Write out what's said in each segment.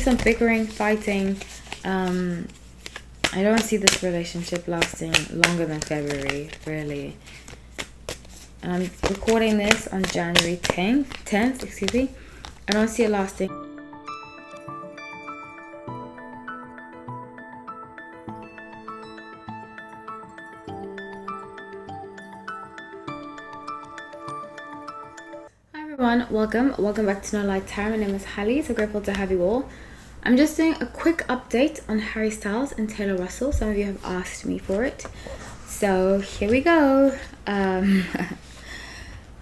some bickering, fighting. I don't see this relationship lasting longer than February, really. And I'm recording this on January 10th, excuse me. I don't see it lasting. Hi everyone, welcome back to No Light Tarot. My name is Hallie, so grateful to have you all. I'm just doing a quick update on Harry Styles and Taylor Russell. Some of you have asked me for it, so here we go.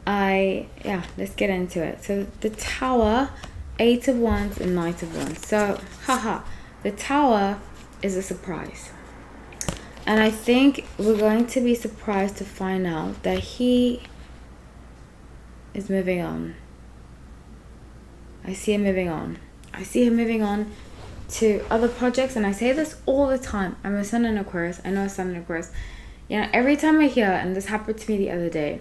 Let's get into it. So the Tower, 8 of Wands and Knight of Wands. So the Tower is a surprise, and I think we're going to be surprised to find out that he is moving on. I see him moving on to other projects, and I say this all the time. I'm a Sun in Aquarius. I know a Sun in Aquarius. You know, every time I hear, and this happened to me the other day,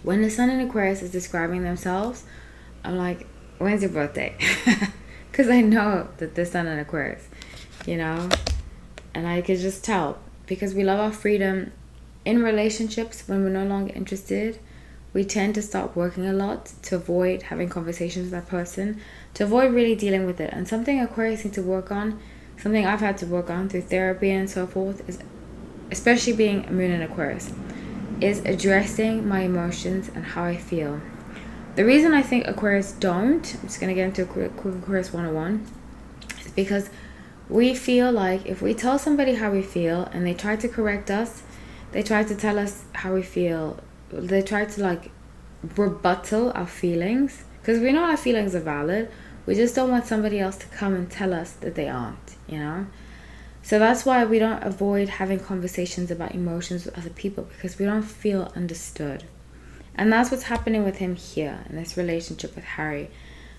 when the Sun in Aquarius is describing themselves, I'm like, when's your birthday? Because I know that the Sun in Aquarius, you know, and I could just tell, because we love our freedom in relationships. When we're no longer interested, we tend to start working a lot to avoid having conversations with that person, to avoid really dealing with it. And something Aquarius need to work on, something I've had to work on through therapy and so forth, is, especially being a Moon in Aquarius, is addressing my emotions and how I feel. The reason I think Aquarius don't, I'm just going to get into a quick Aquarius 101, is because we feel like if we tell somebody how we feel and they try to correct us, they try to tell us how we feel, they try to like rebuttal our feelings, because we know our feelings are valid. We just don't want somebody else to come and tell us that they aren't, you know. So that's why we don't avoid having conversations about emotions with other people, because we don't feel understood. And that's what's happening with him here in this relationship with Harry.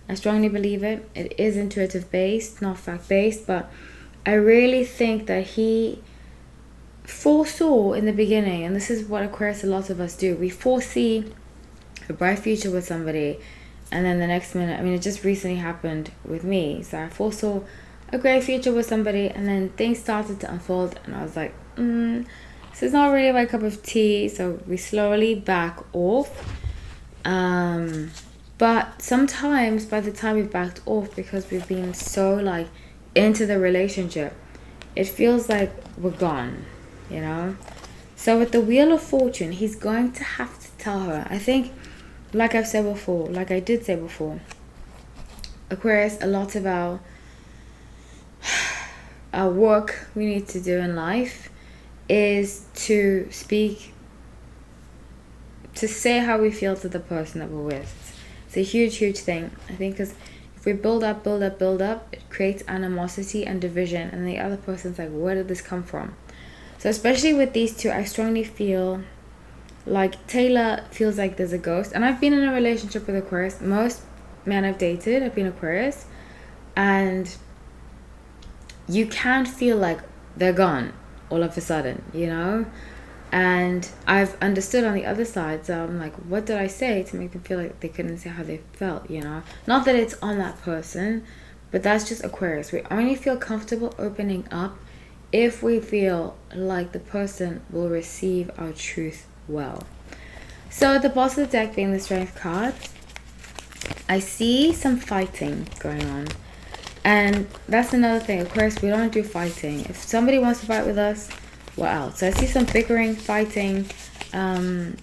I strongly believe it. It is intuitive based, not fact based, but I really think that he foresaw in the beginning, and this is what Aquarius, a lot of us do, we foresee a bright future with somebody, and then the next minute, I mean, it just recently happened with me. So I foresaw a great future with somebody, and then things started to unfold, and I was like, this is not really my cup of tea. So we slowly back off, but sometimes by the time we've backed off, because we've been so like into the relationship, it feels like we're gone, you know. So with the Wheel of Fortune, he's going to have to tell her. I think, like I did say before, Aquarius, a lot of our work we need to do in life is to speak, to say how we feel to the person that we're with. It's a huge thing, I think, because if we build up, it creates animosity and division, and the other person's like, where did this come from? So especially with these two, I strongly feel like Taylor feels like there's a ghost. And I've been in a relationship with Aquarius. Most men I've dated have been Aquarius. And you can feel like they're gone all of a sudden, you know? And I've understood on the other side. So I'm like, what did I say to make them feel like they couldn't say how they felt, you know? Not that it's on that person, but that's just Aquarius. We only feel comfortable opening up if we feel like the person will receive our truth well. So at the bottom of the deck, being the Strength card, I see some fighting going on. And that's another thing. Aquarius, we don't do fighting. If somebody wants to fight with us, we're out. So I see some bickering, fighting. I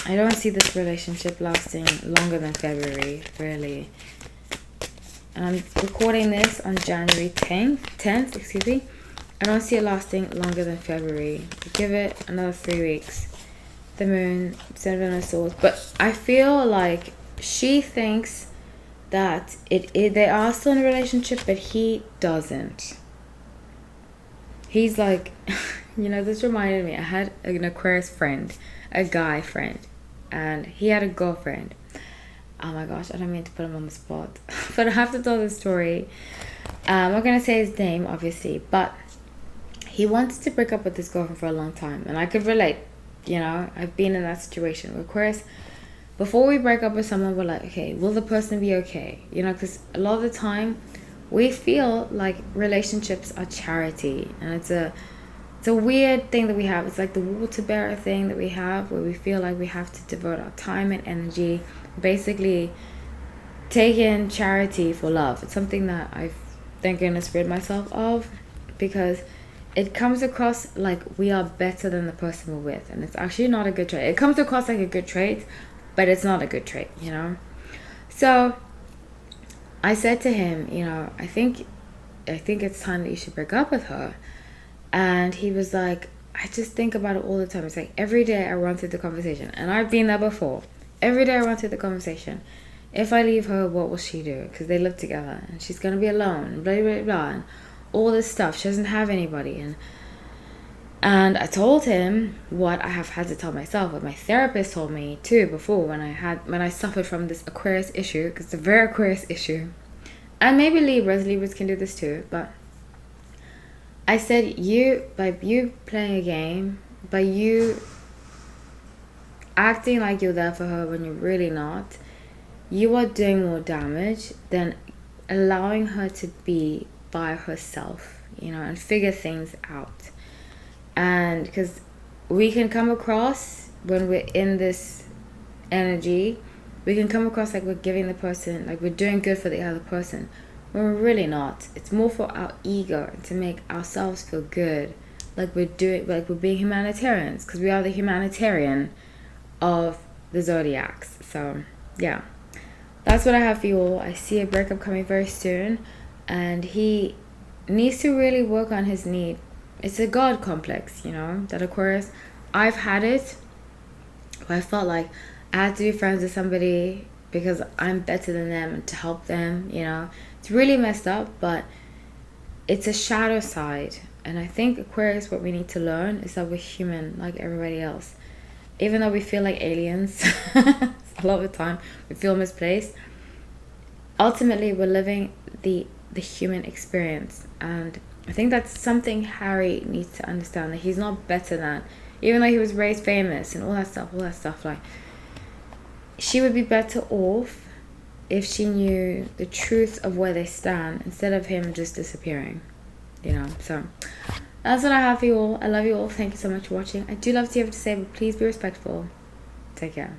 don't see this relationship lasting longer than February, really. And I'm recording this on January 10th, excuse me. I don't see it lasting longer than February. Give it another 3 weeks. The Moon, Seven of Swords. But I feel like she thinks that they are still in a relationship, but he doesn't. He's like, you know, this reminded me. I had an Aquarius friend, a guy friend, and he had a girlfriend. Oh my gosh, I don't mean to put him on the spot, but I have to tell this story. I'm not going to say his name, obviously, but he wanted to break up with his girlfriend for a long time, and I could relate. You know, I've been in that situation with Aquarius. Before we break up with someone, we're like, okay, will the person be okay? You know, because a lot of the time we feel like relationships are charity, and it's a weird thing that we have. It's like the water bearer thing that we have, where we feel like we have to devote our time and energy, basically take in charity for love. It's something that I've, thank goodness, rid myself of, because it comes across like we are better than the person we're with, and it's actually not a good trait. It comes across like a good trait, but it's not a good trait, you know. So I said to him, you know, I think it's time that you should break up with her. And he was like, I just think about it all the time. It's like every day I run through the conversation, and I've been there before. Every day I run through the conversation. If I leave her, what will she do? Because they live together, and she's gonna be alone, blah blah blah, and all this stuff. She doesn't have anybody, and I told him what I have had to tell myself, what my therapist told me too before, when I suffered from this Aquarius issue, because it's a very Aquarius issue, and maybe Libras can do this too. But I said, by you playing a game, by you acting like you're there for her when you're really not, you are doing more damage than allowing her to be by herself, you know, and figure things out. And because we can come across, when we're in this energy, we can come across like we're giving the person, like we're doing good for the other person, when we're really not. It's more for our ego, to make ourselves feel good, like we're being humanitarians, because we are the humanitarian of the zodiacs. So yeah, that's what I have for you all. I see a breakup coming very soon, and he needs to really work on his need. It's a God complex, you know, that Aquarius. I've had it, where I felt like I had to be friends with somebody because I'm better than them and to help them, you know. It's really messed up, but it's a shadow side. And I think Aquarius, what we need to learn is that we're human like everybody else. Even though we feel like aliens a lot of the time, we feel misplaced, ultimately we're living the human experience. And I think that's something Harry needs to understand, that he's not better than, even though he was raised famous and all that stuff, like, she would be better off if she knew the truth of where they stand, instead of him just disappearing, you know. So that's what I have for you all. I love you all. Thank you so much for watching. I do love to hear what you say, but please be respectful. Take care.